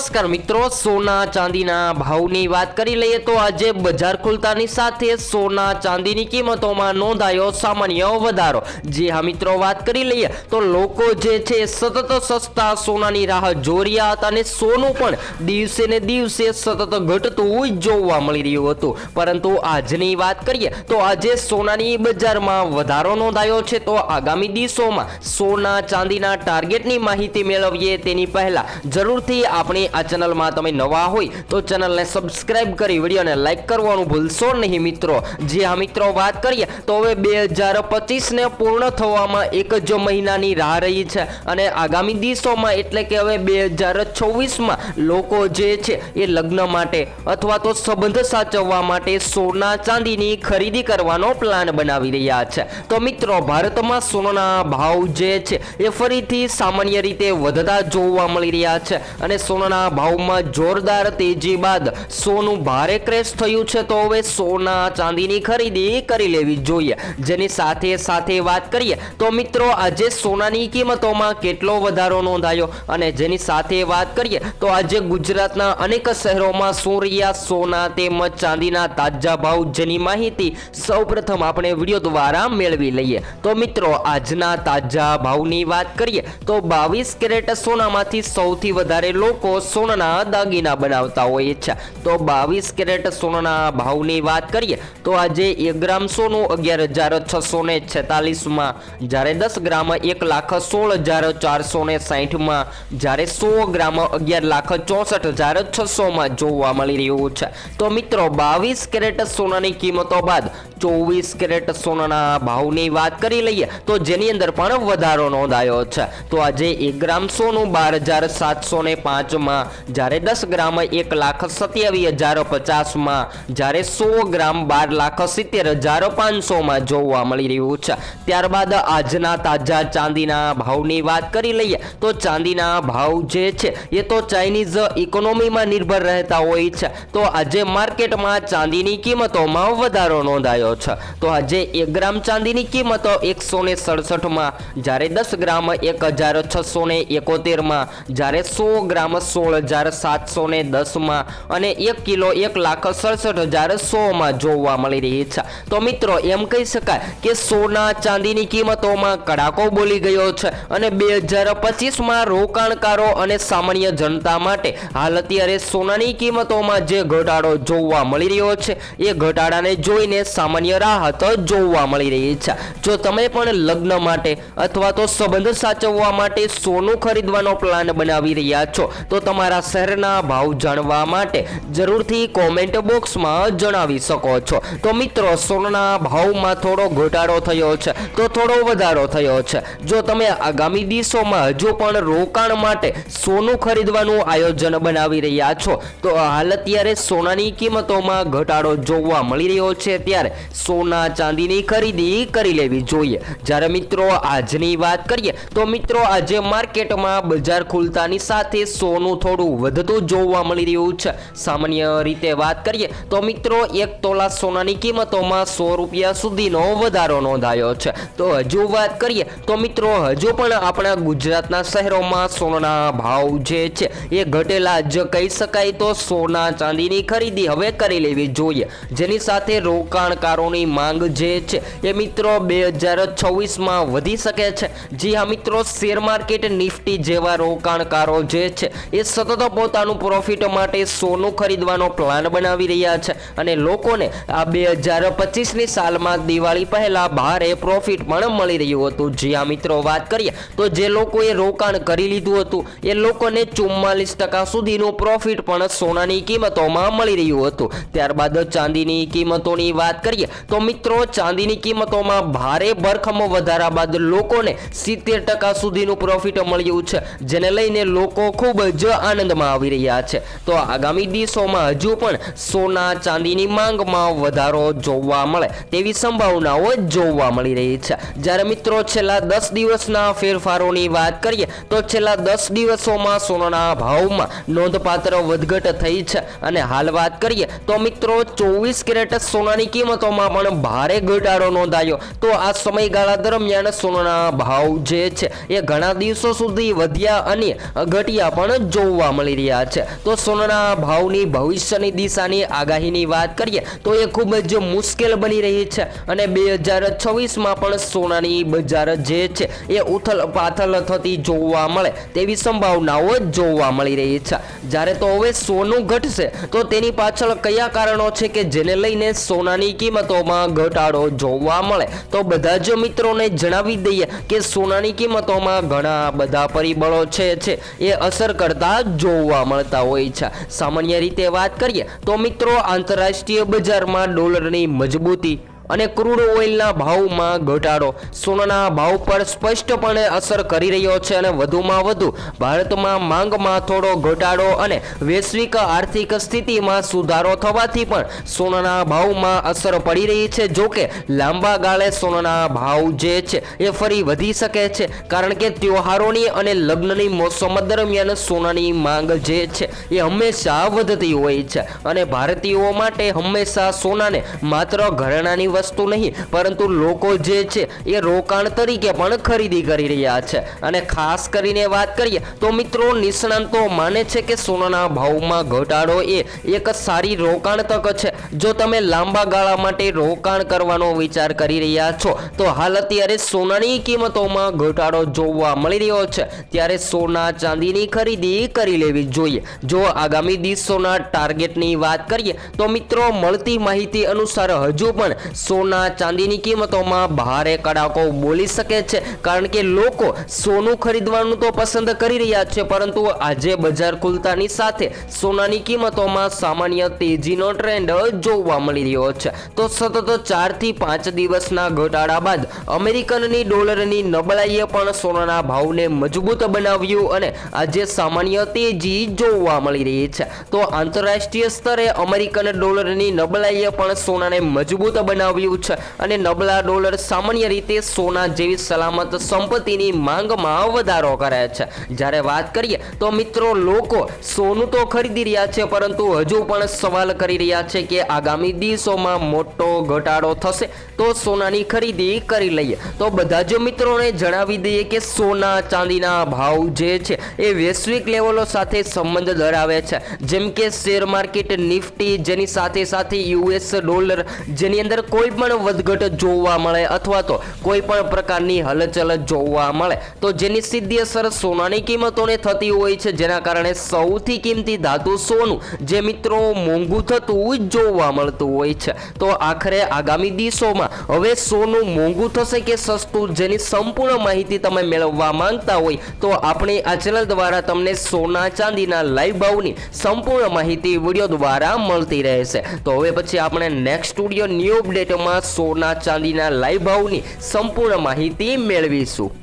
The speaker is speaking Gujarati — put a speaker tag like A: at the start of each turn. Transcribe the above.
A: નમસ્કાર મિત્રો, સોના ચાંદીના ભાવની વાત કરી લઈએ તો આજે બજાર ખુલતાની સાથે સોના ચાંદીની કિંમતોમાં નોંધાયો સામાન્ય વધારો। જે હા મિત્રો, વાત કરી લઈએ તો લોકો જે છે સતત સસ્તા સોનાની રાહ જોઈ રહ્યા હતા અને સોનું પણ દિવસે ને દિવસે સતત ઘટતું જોવા મળી રહ્યું હતું। પરંતુ આજની વાત કરીએ તો આજે સોનાની બજારમાં વધારો નોંધાયો છે। તો આગામી દિવસોમાં સોના ચાંદીના ટાર્ગેટની માહિતી મેળવીએ તેની પહેલા જરૂરથી આપણી આ ચેનલમાં તમે નવા હોય તો ચેનલને સબસ્ક્રાઇબ કરી વિડીયોને લાઈક કરવાનું ભૂલશો નહીં મિત્રો। જે હા મિત્રો, વાત કરીએ તો હવે 2025ને પૂર્ણ થવામાં એક જ મહિનાની રાહ રહી છે અને આગામી દિવસોમાં એટલે કે હવે 2026માં લોકો જે છે એ લગ્ન માટે અથવા તો સંબંધ સાચવવા માટે સોના ચાંદીની ખરીદી કરવાનો પ્લાન બનાવી રહ્યા છે। તો મિત્રો, ભારતમાં સોનાના ભાવ જે છે એ ફરીથી સામાન્ય રીતે વધતા જોવા મળી રહ્યા છે અને સોનાના ભાવમાં જોરદાર તેજી બાદ સોનું ભારે ક્રેશ થયું છે। તો હવે સોના ચાંદીની ખરીદી કરી લેવી જોઈએ। જેની સાથે સાથે વાત કરીએ તો મિત્રો, આજે સોનાની કિંમતોમાં કેટલો વધારો નોંધાયો અને જેની સાથે વાત કરીએ તો આજે ગુજરાતના અનેક શહેરોમાં શું રહ્યા સોના તેમજ ચાંદીના તાજા ભાવ, જેની માહિતી સૌપ્રથમ આપણે વિડીયો દ્વારા મેળવી લઈએ। તો મિત્રો, આજના તાજા ભાવની વાત કરીએ તો 22 કેરેટ સોનામાંથી સૌથી વધારે લોકો સોનાના દાગીના બનાવતા હોય છે। તો 22 કેરેટ સોનાના ભાવની વાત કરીએ તો આજે 1 ગ્રામ સોનું 11,646માં, જ્યારે 10 ગ્રામ 1,16,460માં, જ્યારે 100 ગ્રામ 11,64,600માં જોવા મળી રહ્યું છે। તો મિત્રો, 22 કેરેટ સોનાની કિંમતો બાદ 24 કેરેટ સોનાના ભાવની વાત કરી લઈએ તો જેની અંદર પણ વધારો નોંધાયો છે। તો આજે 1 ગ્રામ સોનું 12,705માં, જ્યારે 10 ગ્રામ 1,27,050માં, જ્યારે 100 ગ્રામ 12,70,500માં જોવા મળી રહ્યું છે। ત્યારબાદ આજના તાજા ચાંદીના ભાવની વાત કરી લઈએ તો ચાંદીના ભાવ જે છે એ તો ચાઇનીઝ ઇકોનોમીમાં નિર્ભર રહેતા હોય છે। તો આજે માર્કેટમાં ચાંદીની કિંમતોમાં વધારો નોંધાયો છે। તો આજે 1 ગ્રામ ચાંદીની કિંમતો 167માં, જ્યારે 10 ગ્રામ 1,671માં, જ્યારે 100 ગ્રામ 16,710માં અને 1 કિલો 1,67,100માં જોવા મળી રહી છે। તો મિત્રો, એમ કહી શકાય કે સોના ચાંદીની કિંમતોમાં કડાકો બોલી ગયો છે અને 2025માં રોકાણકારો અને સામાન્ય જનતા માટે હાલ અત્યારે સોનાની કિંમતોમાં જે ઘટાડો જોવા મળી રહ્યો છે એ ઘટાડાને જોઈને સામાન્ય રાહત જોવા મળી રહી છે। જો તમે પણ લગ્ન માટે અથવા તો સંબંધ સાચવવા માટે સોનું ખરીદવાનો પ્લાન બનાવી રહ્યા છો તો તમારા શહેરના ભાવ જાણવા માટે જરૂરથી કોમેન્ટ બોક્સમાં જણાવી શકો છો। તો મિત્રો, સોનાના ભાવમાં થોડો ઘટાડો થયો છે તો થોડો વધારો થયો છે। જો તમે આગામી દિવસોમાં હજુ પણ રોકાણ માટે સોનું ખરીદવાનું આયોજન બનાવી રહ્યા છો તો હાલ અત્યારે સોનાની કિંમતોમાં ઘટાડો જોવા મળી રહ્યો છે, ત્યારે સોના ચાંદીની ખરીદી કરી લેવી જોઈએ। જ્યારે મિત્રો, આજની વાત કરીએ તો મિત્રો, આજે માર્કેટમાં બજાર ખુલતાની સાથે સોનું થોડું વધતું જોવા મળી રહ્યું છે। સામાન્ય રીતે વાત કરીએ તો મિત્રો, 1 તોલા સોનાની કિંમતોમાં 100 રૂપિયા સુધીનો વધારો નોંધાયો છે। તો હજુ વાત કરીએ તો મિત્રો, હજુ પણ આપણા ગુજરાતના શહેરોમાં સોનાના ભાવ જે છે એ ઘટેલા જ કહી શકાય। તો સોના ચાંદીની ખરીદી હવે કરી લેવી જોઈએ। જેની સાથે રોકાણકારોની માંગ જે છે એ મિત્રો 2026માં વધી શકે છે। જી હા મિત્રો, શેર માર્કેટ, નિફ્ટી જેવા રોકાણકારો જે છે એ સતત પોતાનું પ્રોફિટ માટે સોનું ખરીદવાનો પ્લાન બનાવી રહ્યા છે અને લોકોને આ 2025ની સાલમાં દિવાળી પહેલા ભારે પ્રોફિટ પણ મળી રહ્યું હતું। જી હા મિત્રો, વાત કરીએ તો જે લોકોએ રોકાણ કરી લીધું હતું એ લોકોને 44% સુધીનું પ્રોફિટ પણ સોનાની કિંમતોમાં મળી રહ્યું હતું। ત્યારબાદ ચાંદીની કિંમતોની વાત કરીએ તો મિત્રો, ચાંદીની કિંમતોમાં ભારે ભરખમ વધારા બાદ લોકોને 70% સુધીનું પ્રોફિટ મળ્યું છે, જેને લઈને લોકો ખૂબ જ આનંદમાં આવી રહ્યા છે। તો આગામી દિવસોમાં હજુ પણ સોના ચાંદીની માંગમાં વધારો જોવા મળે તેવી સંભાવનાઓ જોવા મળી રહી છે। જ્યારે મિત્રો, છેલ્લા 10 દિવસના ફેરફારોની વાત કરીએ તો છેલ્લા 10 દિવસોમાં સોનાના ભાવમાં નોંધપાત્ર વધઘટ થઈ છે અને હાલ વાત કરીએ તો મિત્રો, 24 કેરેટ સોનાની કિંમતોમાં પણ ભારે ઘટાડો નોંધાયો। તો આ સમયગાળા દરમિયાન સોનાના ભાવ જે છે એ ઘણા દિવસો સુધી વધ્યા અને ઘટ્યા પણ જોવા જોવા મળી રહ્યા છે। તો સોનાના ભાવની ભવિષ્યની દિશાની આગાહીની વાત કરીએ તો એ ખૂબ જ મુશ્કેલ બની રહી છે અને 2026માં પણ સોનાની બજાર જે છે એ ઉથલ પાથલ થતી જોવા મળે તેવી સંભાવનાઓ જોવા મળી રહી છે। જ્યારે તો હવે સોનું ઘટશે તો તેની પાછળ કયા કારણો છે કે જેને લઈને સોનાની કિંમતોમાં ઘટાડો જોવા મળે, તો બધા જ મિત્રોને જણાવી દઈએ કે સોનાની કિંમતોમાં ઘણા બધા પરિબળો છે એ અસર કરતા જોવા મળતા હોય છે। સામાન્ય રીતે વાત કરીએ તો મિત્રો આંતરરાષ્ટ્રીય બજારમાં ડોલરની મજબૂતી અને ક્રૂડ ઓઇલના ભાવમાં ઘટાડો સોનાના ભાવ પર સ્પષ્ટપણે અસર કરી રહ્યો છે અને વધુમાં વધુ ભારતમાં માંગમાં થોડો ઘટાડો અને વૈશ્વિક આર્થિક સ્થિતિમાં સુધારો થવાથી પણ સોનાના ભાવમાં અસર પડી રહી છે। જો કે લાંબા ગાળે સોનાના ભાવ જે છે એ ફરી વધી શકે છે કારણ કે તહેવારોની અને લગ્નની મોસમ દરમિયાન સોનાની માંગ જે છે એ હંમેશા વધતી હોય છે અને ભારતીયો માટે હંમેશા સોનાને માત્ર ઘરેણાની વસ્તુ નહીં પરંતુ લોકો જે છે એ રોકાણ તરીકે પણ ખરીદી કરી રહ્યા છે। અને ખાસ કરીને વાત કરીએ તો મિત્રો નિષ્ણાંતો માને છે કે સોનાના ભાવમાં ઘટાડો એ એક સારી રોકાણ તક છે। જો તમે લાંબા ગાળા માટે રોકાણ કરવાનો વિચાર કરી રહ્યા છો તો હાલ અત્યારે સોનાની કિંમતોમાં ઘટાડો જોવા મળી રહ્યો છે ત્યારે સોના ચાંદીની ખરીદી કરી લેવી જોઈએ। જો આગામી દિવસોના ટાર્ગેટની વાત કરીએ તો મિત્રો મળતી માહિતી અનુસાર હજુ પણ સોના ચાંદીની કિંમતોમાં ભારે કડાકો બોલી શકે છે કારણ કે લોકો સોનું ખરીદવાનું તો પસંદ કરી રહ્યા છે પરંતુ આજે બજાર ખુલતાની સાથે સોનાની કિંમતોમાં સામાન્ય તેજીનો ટ્રેન્ડ જોવા મળી રહ્યો છે। તો સતત 4 થી 5 દિવસના ઘટાડા બાદ અમેરિકનની ડોલરની નબળાઈએ પણ સોનાના ભાવને મજબૂત બનાવ્યું અને આજે સામાન્ય તેજી જોવા મળી રહી છે। તો આંતરરાષ્ટ્રીય સ્તરે અમેરિકન ડોલરની નબળાઈએ પણ સોનાને મજબૂત બનાવ્યું છે અને નબળા ડોલર સામાન્ય રીતે સોના જેવી સલામત સંપત્તિની માંગમાં વધારો કરે છે। જ્યારે વાત કરીએ તો મિત્રો લોકો સોનું તો ખરીદી રહ્યા છે પરંતુ હજુ પણ સવાલ કરી રહ્યા છે કે આગામી દિવસોમાં મોટો ઘટાડો થશે તો સોનાની ખરીદી કરી લઈએ। તો બધા જ મિત્રોને જણાવી દઈએ કે સોના ચાંદીના ભાવ જે છે એ વૈશ્વિક લેવલો સાથે સંબંધ ધરાવે છે જેમ કે શેર માર્કેટ નિફ્ટી જેની સાથે સાથે US ડોલર જેની અંદર કોઈ પણ વધઘટ જોવા મળે અથવા તો કોઈ પણ પ્રકારની હલચલ જોવા મળે તો જેની સીધી અસર સોનાની કિંમતોને થતી હોય છે જેના કારણે સૌથી કિંમતી ધાતુ સોનું જે મિત્રો મોંઘું થતું જોવા મળતું હોય છે। તો આખરે આગામી દિવસોમાં હવે સોનું મોંઘું થશે કે સસ્તું જેની સંપૂર્ણ માહિતી તમે મેળવવા માંગતા હોય તો આપણે આ ચેનલ દ્વારા તમને સોના ચાંદીના લાઈવ ભાવની સંપૂર્ણ માહિતી વિડીયો દ્વારા મળતી રહેશે। તો હવે પછી આપણે નેક્સ્ટ વિડીયો ન્યૂ અપડેટમાં સોના ચાંદીના લાઈવ ભાવની સંપૂર્ણ માહિતી મેળવીશું।